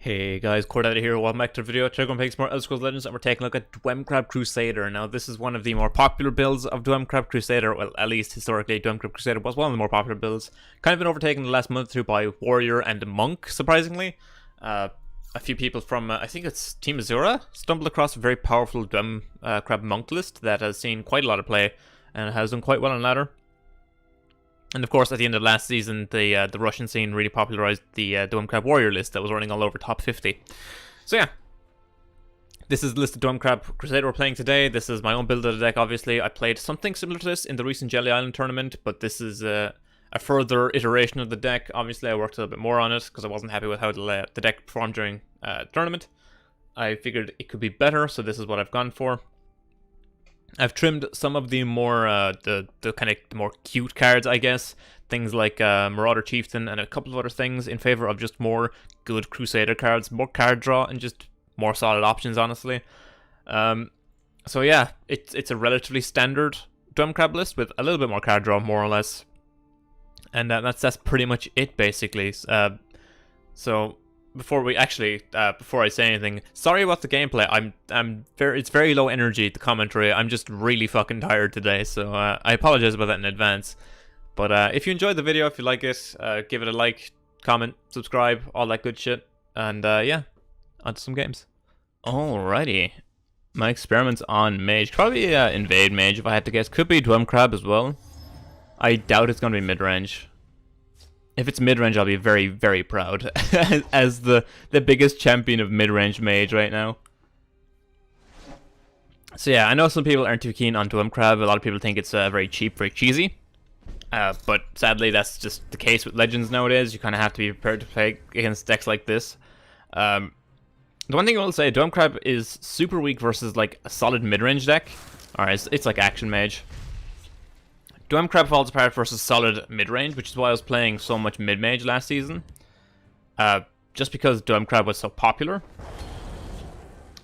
Hey guys, CoreData here, welcome back to the video. Today we're going to play some more Elder Scrolls Legends and we're taking a look at Dwemcrab Crusader. Now this is one of the more popular builds of Dwemcrab Crusader, well at least historically Dwemcrab Crusader was one of the more popular builds. Kind of been overtaken the last month or two by Warrior and Monk, surprisingly. A few people from, I think it's Team Azura, stumbled across a very powerful Dwemcrab Monk list that has seen quite a lot of play and has done quite well on ladder. And of course, at the end of last season, the Russian scene really popularized the Dwemcrab Warrior list that was running all over top 50. So yeah, this is the list of Dwemcrab Crusader we're playing today. This is my own build of the deck, obviously. I played something similar to this in the recent Jelly Island tournament, but this is a further iteration of the deck. Obviously, I worked a little bit more on it because I wasn't happy with how the deck performed during the tournament. I figured it could be better, so this is what I've gone for. I've trimmed some of the more, the kind of more cute cards, I guess. Things like Marauder Chieftain and a couple of other things in favor of just more good Crusader cards, more card draw, and just more solid options, honestly. So yeah, it's a relatively standard Dwemcrab list with a little bit more card draw, more or less. And that's pretty much it, basically. So before I say anything, sorry about the gameplay. It's very low energy, the commentary. I'm just really fucking tired today, so I apologize about that in advance. But if you enjoyed the video, if you like it, give it a like, comment, subscribe, all that good shit. And yeah, on to some games. Alrighty, my experiments on Mage. Probably Invade Mage if I had to guess. Could be Dwemcrab as well. I doubt it's going to be mid-range. If it's mid-range, I'll be very, very proud as the biggest champion of mid-range mage right now. So yeah, I know some people aren't too keen on Dwemcrab. A lot of people think it's very cheap, very cheesy. But sadly, that's just the case with Legends nowadays. You kind of have to be prepared to play against decks like this. The one thing I will say, Dwemcrab is super weak versus like a solid mid-range deck. Alright, it's like Action Mage. Dwemcrab falls apart versus solid mid-range, which is why I was playing so much mid-mage last season. Just because Dwemcrab was so popular.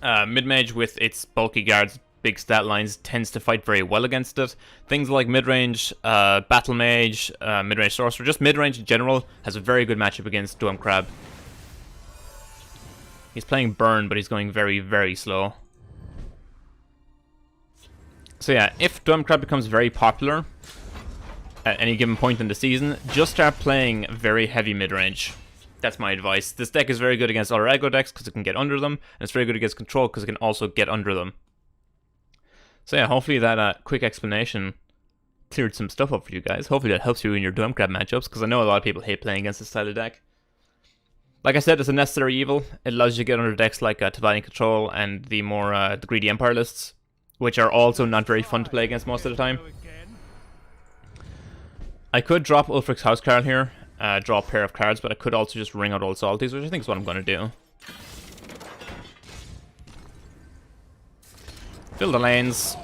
Mid-mage with its bulky guards, big stat lines, tends to fight very well against it. Things like mid-range, Battle Mage, mid-range Sorcerer, just mid-range in general, has a very good matchup against Dwemcrab. He's playing Burn, but he's going very, very slow. So yeah, if Dwemcrab becomes very popular at any given point in the season, just start playing very heavy mid-range. That's my advice. This deck is very good against other aggro decks because it can get under them, and it's very good against control because it can also get under them. So yeah, hopefully that quick explanation cleared some stuff up for you guys. Hopefully that helps you in your Dwemcrab matchups, because I know a lot of people hate playing against this style of deck. Like I said, it's a necessary evil. It allows you to get under decks like Tavanian Control and the more the Greedy Empire lists, which are also not very fun to play against most of the time. I could drop Ulfric's Housecarl here, draw a pair of cards, but I could also just ring out Old Salties, which I think is what I'm going to do. Fill the lanes.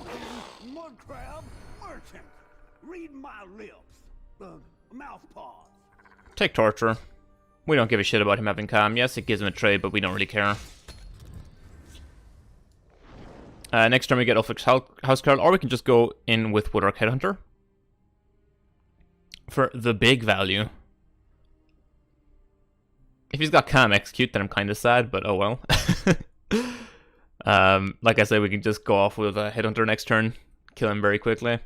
Take Torture. We don't give a shit about him having Calm. Yes, it gives him a trade, but we don't really care. Next turn we get Ulfric's Housecarl, or we can just go in with Woodrock Headhunter for the big value. If he's got Calm Execute, then I'm kind of sad, but oh well. Like I said, we can just go off with Headhunter next turn, kill him very quickly.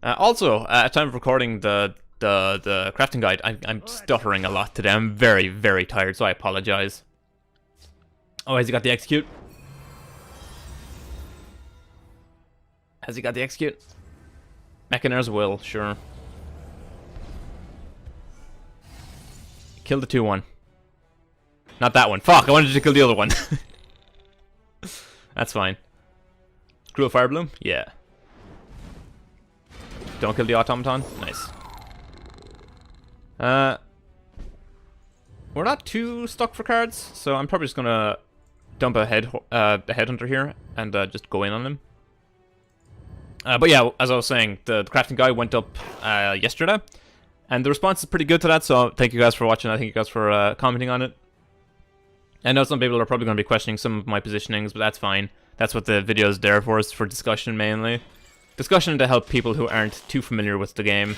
Also, at time of recording the crafting guide, I'm stuttering a lot today. I'm very, very tired, so I apologize. Oh, has he got the Execute? Has he got the Execute? Mechaners will, sure. Kill the 2-1. Not that one. Fuck, I wanted to kill the other one. That's fine. Screw a Fire Bloom? Yeah. Don't kill the Automaton? Nice. We're not too stuck for cards, so I'm probably just gonna dump a Headhunter here and just go in on him. But yeah, as I was saying, the crafting guide went up yesterday, and the response is pretty good to that, so thank you guys for watching. I thank you guys for commenting on it. I know some people are probably going to be questioning some of my positionings, but that's fine. That's what the video is there for, is for discussion mainly. Discussion to help people who aren't too familiar with the game.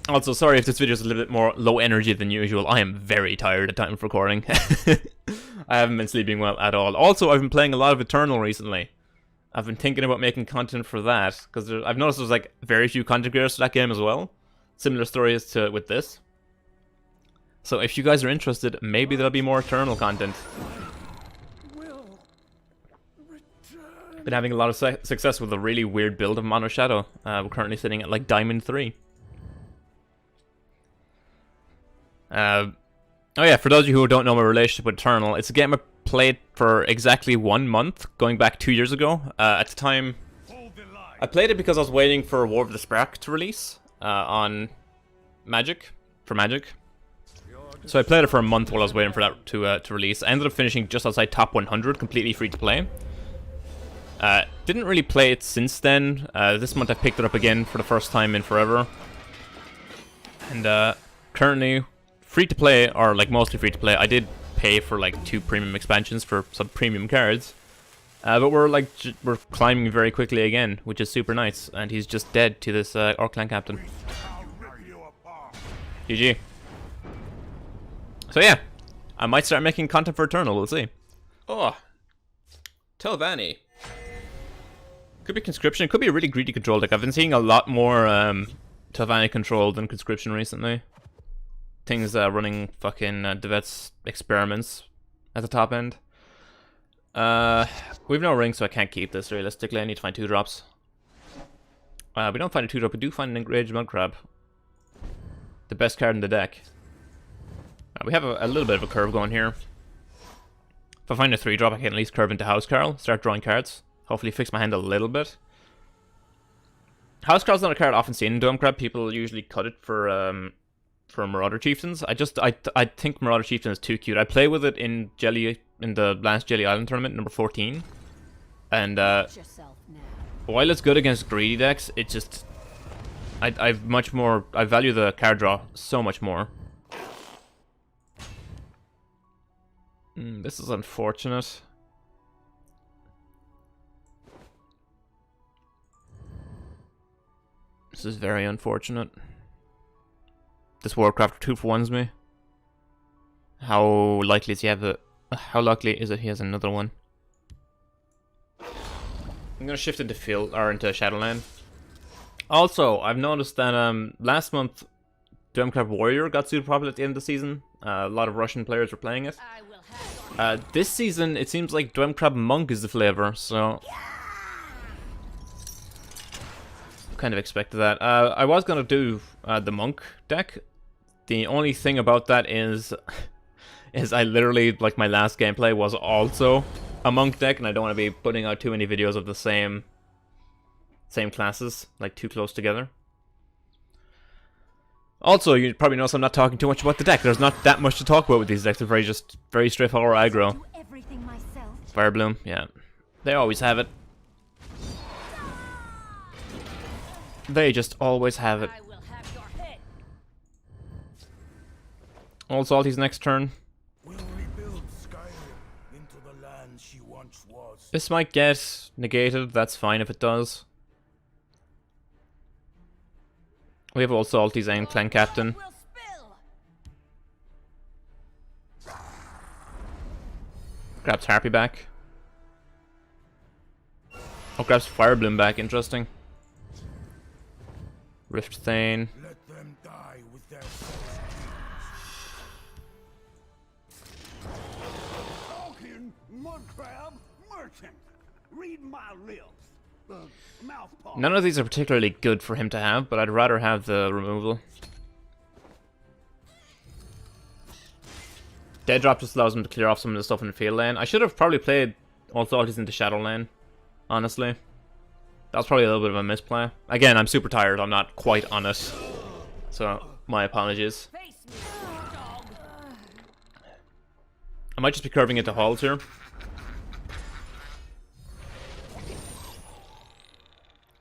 Also, sorry if this video is a little bit more low energy than usual. I am very tired at time of recording. I haven't been sleeping well at all. Also, I've been playing a lot of Eternal recently. I've been thinking about making content for that, because I've noticed there's like very few content creators to that game as well. Similar stories to with this. So if you guys are interested, maybe there'll be more Eternal content. Been having a lot of success with a really weird build of Mono Shadow. We're currently sitting at like Diamond 3. Oh yeah, for those of you who don't know my relationship with Eternal, it's a game I played for exactly 1 month, going back 2 years ago. At the time, I played it because I was waiting for War of the Spark to release on Magic, for Magic. So I played it for a month while I was waiting for that to release. I ended up finishing just outside top 100, completely free to play. Didn't really play it since then. This month I picked it up again for the first time in forever. And currently, free to play, or like mostly free to play. I did pay for like 2 premium expansions for some premium cards. But we're climbing very quickly again, which is super nice. And he's just dead to this Orc Clan captain. GG. So yeah, I might start making content for Eternal, we'll see. Oh, Telvanni. Could be Conscription, it could be a really greedy control deck. I've been seeing a lot more Telvanni control than Conscription recently. Things running fucking Devet's Experiments at the top end. We've no ring, so I can't keep this realistically. I need to find 2 drops. We don't find a 2-drop, we do find an Enraged Mudcrab. The best card in the deck. We have a little bit of a curve going here. If I find a 3-drop, I can at least curve into Housecarl, start drawing cards. Hopefully fix my hand a little bit. Housecarl's not a card often seen in Dwemcrab. People usually cut it for Marauder Chieftains. I think Marauder Chieftain is too cute. I play with it in the last Jelly Island tournament, number 14. And while it's good against greedy decks, it just I value the card draw so much more. This is unfortunate. This is very unfortunate. This Warcraft 2-for-1s me. How likely is he have a? How likely is it he has another one? I'm gonna shift into into Shadowland. Also, I've noticed that last month, Dwemcrab Warrior got super popular at the end of the season. A lot of Russian players were playing it. This season, it seems like Dwemcrab Monk is the flavor, so kind of expected that. I was gonna do the Monk deck. The only thing about that is I literally, like, my last gameplay was also a Monk deck, and I don't want to be putting out too many videos of the same classes, like, too close together. Also, you probably notice I'm not talking too much about the deck. There's not that much to talk about with these decks. They're just very straightforward aggro. Firebloom, yeah. They always have it. They just always have it. All Salty's next turn. This might get negated, that's fine if it does. We have All Salty's and Clan Captain. Grabs Harpy back. Oh, grabs Firebloom back, interesting. Rift Thane. Let them die with their Falcon, Mudcrab, Merchant. Read my lips. None of these are particularly good for him to have, but I'd rather have the removal. Dead Drop just allows him to clear off some of the stuff in the field lane. I should have probably played All Salties into Shadow lane, honestly. That was probably a little bit of a misplay. Again, I'm super tired. I'm not quite on it. So, my apologies. I might just be curving into Halls here.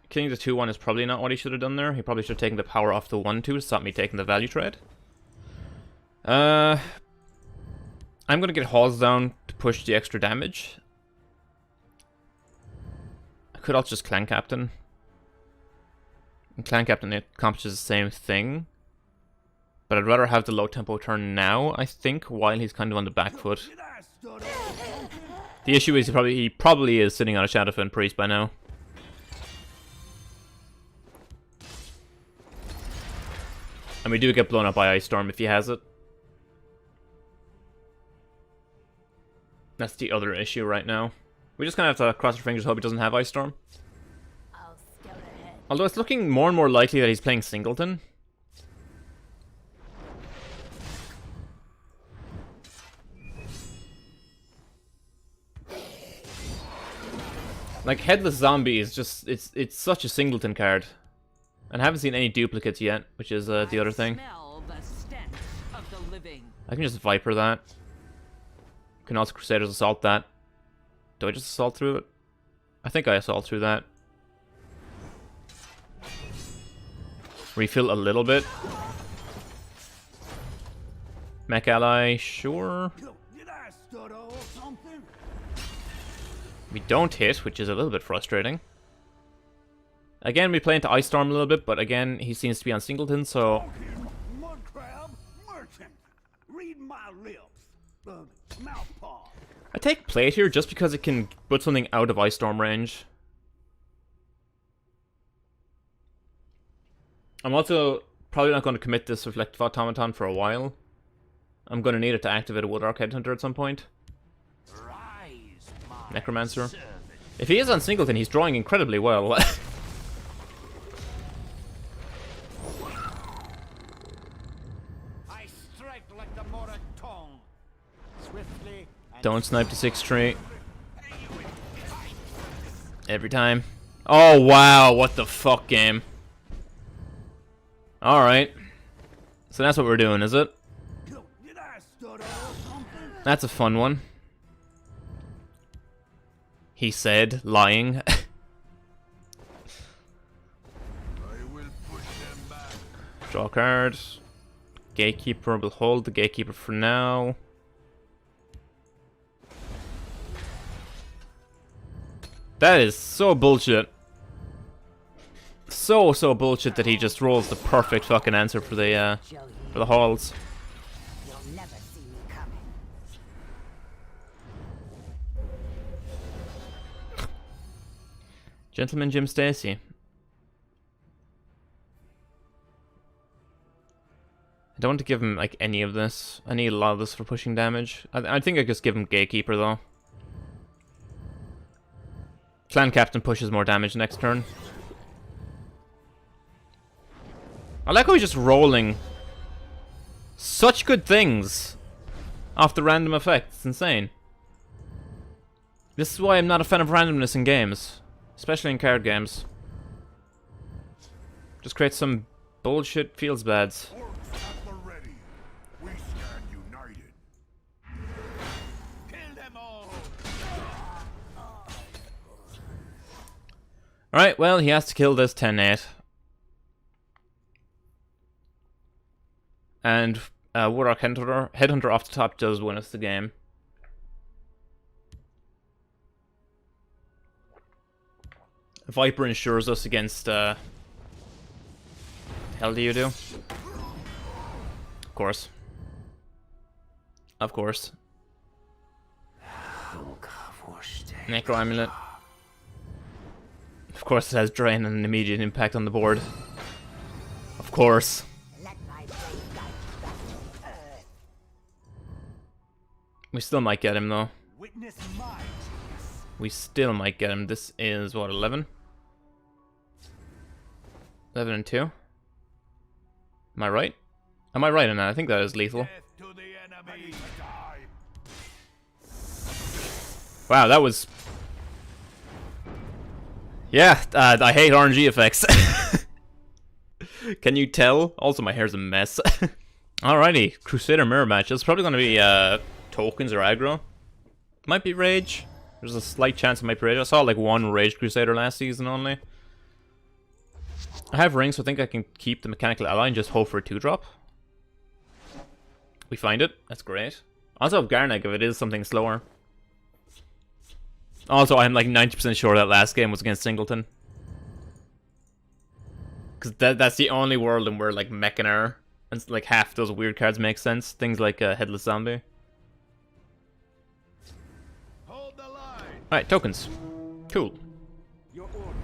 Killing the 2-1 is probably not what he should have done there. He probably should have taken the power off the 1-2 to stop me taking the value trade. I'm going to get Halls down to push the extra damage. I could also just Clan Captain. And Clan Captain, it accomplishes the same thing. But I'd rather have the low tempo turn now, I think, while he's kind of on the back foot. Did I stutter or something? The issue is he probably is sitting on a Shadowfen Priest by now. And we do get blown up by Ice Storm if he has it. That's the other issue right now. We just kind of have to cross our fingers, hope he doesn't have Ice Storm. I'll scout ahead. Although it's looking more and more likely that he's playing Singleton. Like, Headless Zombie is just, it's such a Singleton card. And I haven't seen any duplicates yet, which is the other thing. Smell the stench of the living. I can just Viper that. Can also Crusaders Assault that. Do I just Assault through it? I think I Assault through that. Refill a little bit. Mech Ally, sure. Did I stutter or something? We don't hit, which is a little bit frustrating. Again, we play into Ice Storm a little bit, but again, he seems to be on Singleton, so... Talking Mudcrab merchant. Read my lips. Mouthpaw. I take Plate here just because it can put something out of Ice Storm range. I'm also probably not going to commit this Reflective Automaton for a while. I'm going to need it to activate a Wood Arc Headhunter at some point. Rise, my Necromancer. servant. If he is on Singleton, he's drawing incredibly well. I strike like the Morak tongue. Swiftly and Don't snipe the 6-tree. Every time. Oh, wow. What the fuck, game. Alright. So that's what we're doing, is it? Did I stutter or something? That's a fun one. He said, lying. I will push them back. Draw a card. Gatekeeper, will hold the Gatekeeper for now. That is so bullshit. So bullshit that he just rolls the perfect fucking answer for the halls. You'll never see me coming. Gentleman Jim Stacy. I don't want to give him like any of this. I need a lot of this for pushing damage. I think I just give him Gatekeeper though. Clan Captain pushes more damage next turn. I like how he's just rolling such good things off the random effect. It's insane. This is why I'm not a fan of randomness in games. Especially in card games. Just create some bullshit feels bads. Orcs at the ready. We stand united. Kill them all. Alright, well, he has to kill this 10-8. And Wood Arc Headhunter off the top does win us the game. Viper ensures us against... the hell do you do? Of course. Of course. Necro Amulet. Of course it has Drain and an immediate impact on the board. Of course. Let my blade guide you back to earth. We still might get him though. Witness my genius. We still might get him. This is what, 11? 11 and 2? Am I right? Am I right in that? I think that is lethal. Death to the enemy. Die. Wow, that was... Yeah, I hate RNG effects. Can you tell? Also, my hair's a mess. Alrighty, Crusader mirror match. It's probably going to be tokens or aggro. Might be rage. There's a slight chance it might be rage. I saw like one rage Crusader last season only. I have rings, so I think I can keep the mechanical ally and just hope for a 2-drop. We find it. That's great. I also have Garneg if it is something slower. Also, I'm like 90% sure that last game was against Singleton. Because that's the only world in where like Mechanar And like half those weird cards make sense. Things like Headless Zombie. Hold the line. Alright, tokens. Cool. Your orders.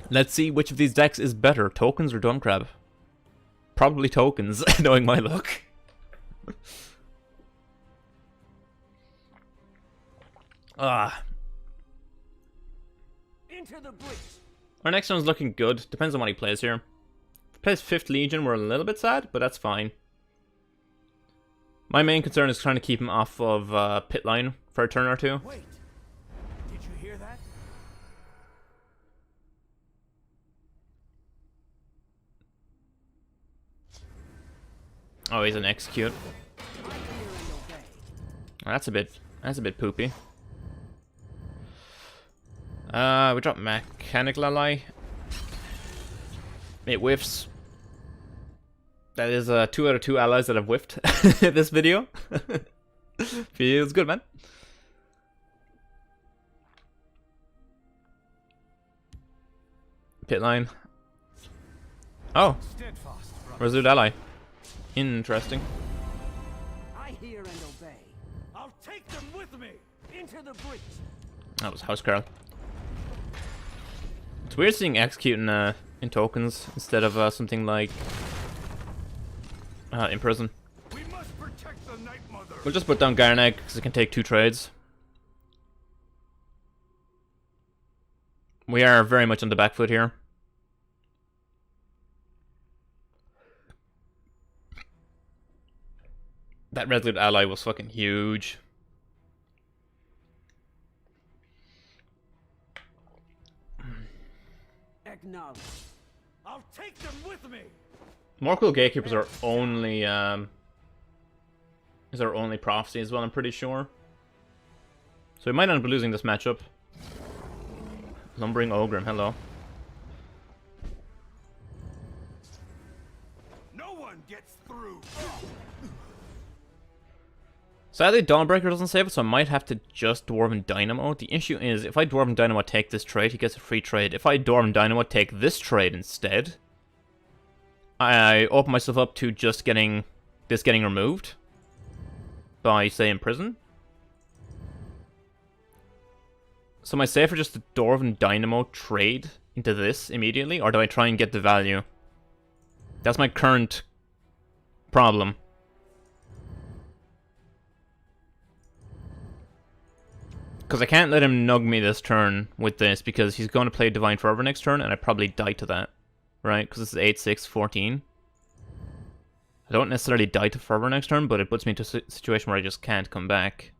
Let's see which of these decks is better, tokens or Dwemcrab. Probably tokens, knowing my luck. Into the breach. Our next one's looking good. Depends on what he plays here. If he plays 5th Legion, we're a little bit sad, but that's fine. My main concern is trying to keep him off of pit line for a turn or two. Wait. Did you hear that? Oh, he's an execute. I hear and obey. That's a bit poopy. We drop Mechanical Ally. It whiffs. That is 2 out of 2 allies that have whiffed this video. Feels good, man. Pit line. Oh, Steadfast, brother. Resolute Ally. Interesting. I hear and obey. I'll take them with me into the breach. That was House Carl. It's weird seeing execute in tokens instead of something like Imprison. We must protect the Night Mother. We'll just put down Garnag because it can take 2 trades. We are very much on the back foot here. That Resolute Ally was fucking huge. Acknowledge. I'll take them with me. Morkel Gatekeepers are only is our only prophecy as well, I'm pretty sure. So we might end up losing this matchup. Lumbering Ogrim, hello. No one gets through. Sadly, Dawnbreaker doesn't save it, so I might have to just Dwarven Dynamo. The issue is, if I Dwarven Dynamo take this trade, he gets a free trade. If I Dwarven Dynamo take this trade instead, I open myself up to just getting removed by, say, Imprison. So am I safer just to Dwarven Dynamo trade into this immediately, or do I try and get the value? That's my current problem. Because I can't let him nug me this turn with this, because he's going to play Divine Forever next turn, and I probably die to that. Right? Because this is 8, 6, 14. I don't necessarily die to Forever next turn, but it puts me into a situation where I just can't come back.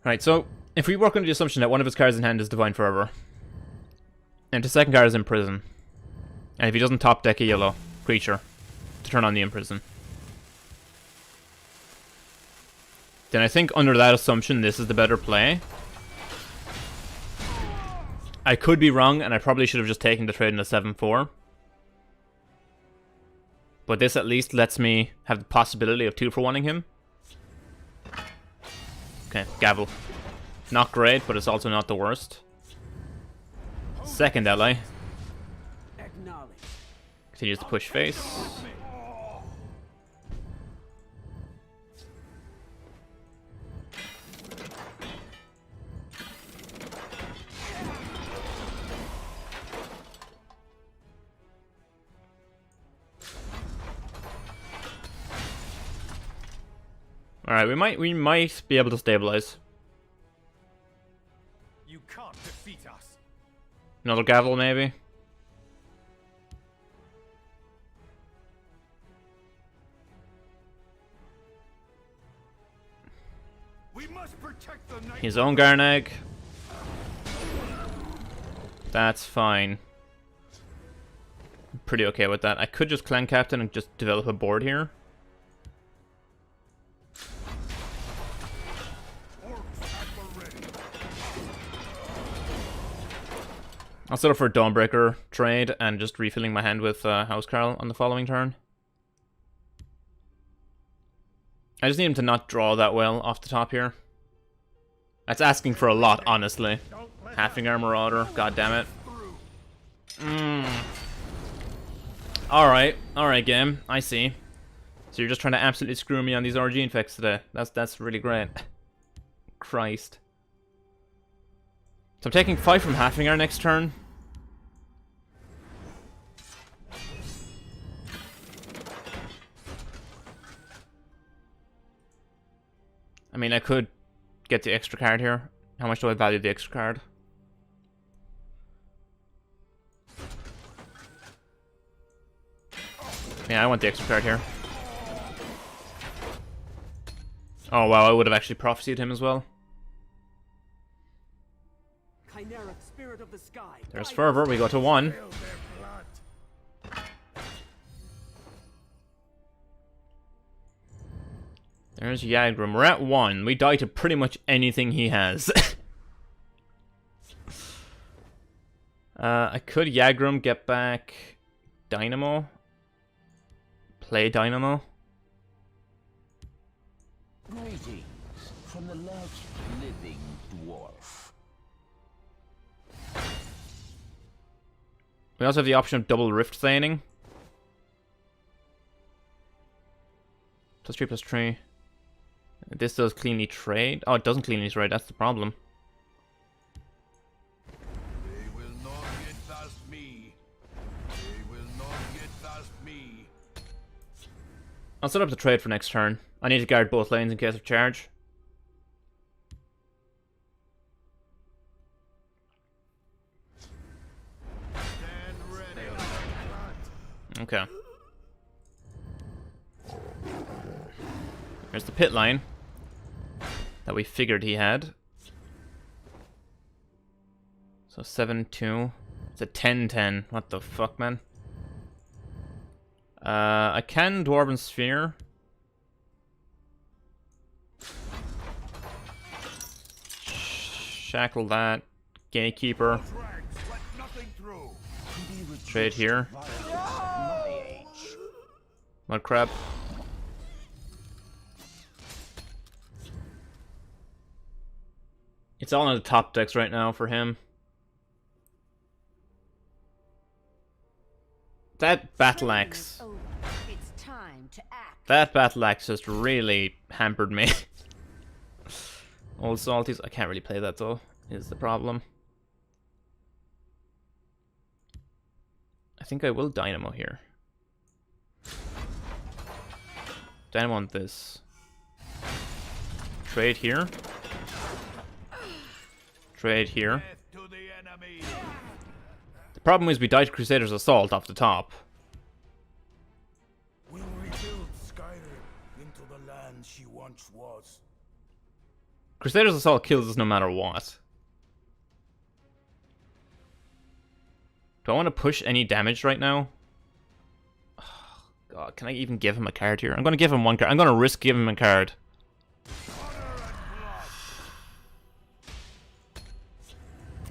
Right, so if we work under the assumption that one of his cards in hand is Divine Forever, and the second card is Imprison, and if he doesn't top deck a yellow creature to turn on the Imprison, then I think under that assumption this is the better play. I could be wrong, and I probably should have just taken the trade in the 7-4. But this at least lets me have the possibility of 2-for-1ing him. Okay, Gavel. Not great, but it's also not the worst. Second ally. Acknowledge. Continues to push face. Alright, we might be able to stabilize. You can't defeat us. Another Gavel, maybe? We must protect the Night His own Garnag. That's fine. I'm pretty okay with that. I could just Clan Captain and just develop a board here. I'll set up for a Dawnbreaker trade and just refilling my hand with Housecarl on the following turn. I just need him to not draw that well off the top here. That's asking for a lot, honestly. Don't let Halfing Marauder, god damn it. Alright game, I see. So you're just trying to absolutely screw me on these RG infects today. That's really great. Christ. So I'm taking 5 from Halfing next turn. I mean, I could get the extra card here. How much do I value the extra card? Yeah, I want the extra card here. Oh wow, I would have actually prophesied him as well. Chimeric spirit of the sky. There's Fervor, we go to 1. There's Yagrum. We're at 1. We die to pretty much anything he has. I could Yagrum, get back Dynamo. Play Dynamo. Greetings from the large living dwarf. We also have the option of double Rift Thaining. +3 +3. This does cleanly trade. Oh, it doesn't cleanly trade, that's the problem. They will not get past me. They will not get past me. I'll set up the trade for next turn. I need to guard both lanes in case of charge. Stand ready. Okay. There's the pit line that we figured he had. So 7-2. It's a 10-10. What the fuck, man? I can Dwarven Sphere. Shackle that. Gatekeeper. Ranks, let nothing through. Trade here. Mudcrab. It's all in the top decks right now for him. That Battle Axe. It's time to act. That Battle Axe just really hampered me. Old Salties. I can't really play that though, is the problem. I think I will Dynamo here. Dynamo on this. Trade here. Trade here. Death to the enemy. The problem is we died to Crusader's Assault off the top. We'll rebuild Skyrim into the land she once was. Crusader's Assault kills us no matter what. Do I want to push any damage right now? Oh, God, can I even give him a card here? I'm going to give him one card. I'm going to risk giving him a card.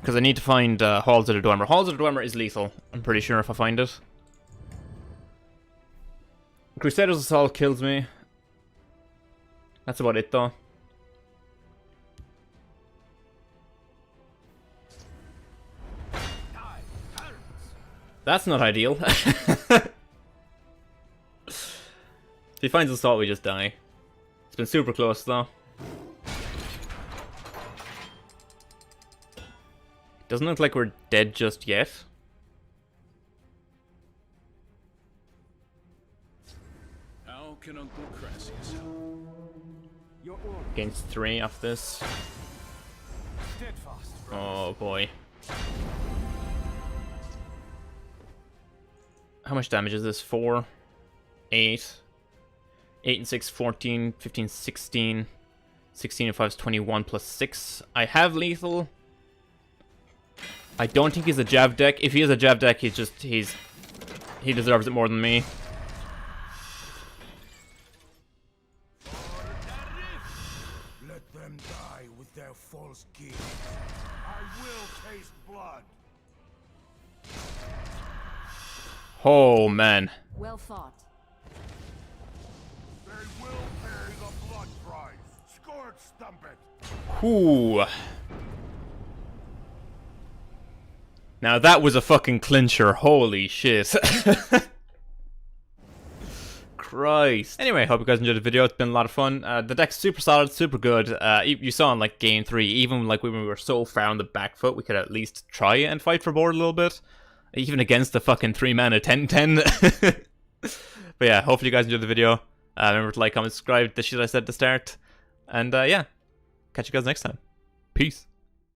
Because I need to find Halls of the Dwemer. Halls of the Dwemer is lethal. I'm pretty sure if I find it. Crusader's Assault kills me. That's about it though. That's not ideal. If he finds Assault, we just die. It's been super close though. Doesn't look like we're dead just yet. How can Uncle Crassus help? Your order. Against 3 off this. Steadfast. Oh boy. How much damage is this? 4, 8, 8 and 6, 14, 15, 16. 16 and 5 is 21 plus 6. I have lethal. I don't think he's a Jav deck. If he is a Jav deck, he deserves it more than me. Let them die with their false king. I will taste blood. Oh man. Well fought. They will pay the blood price. Scorch stump it. Ooh. Now that was a fucking clincher, holy shit. Christ. Anyway, hope you guys enjoyed the video. It's been a lot of fun. The deck's super solid, super good. You saw in like game 3, even like when we were so far on the back foot, we could at least try and fight for board a little bit. Even against the fucking 3-mana 10-10. But yeah, hopefully you guys enjoyed the video. Remember to like, comment, subscribe, the shit I said at the start. And yeah, catch you guys next time. Peace.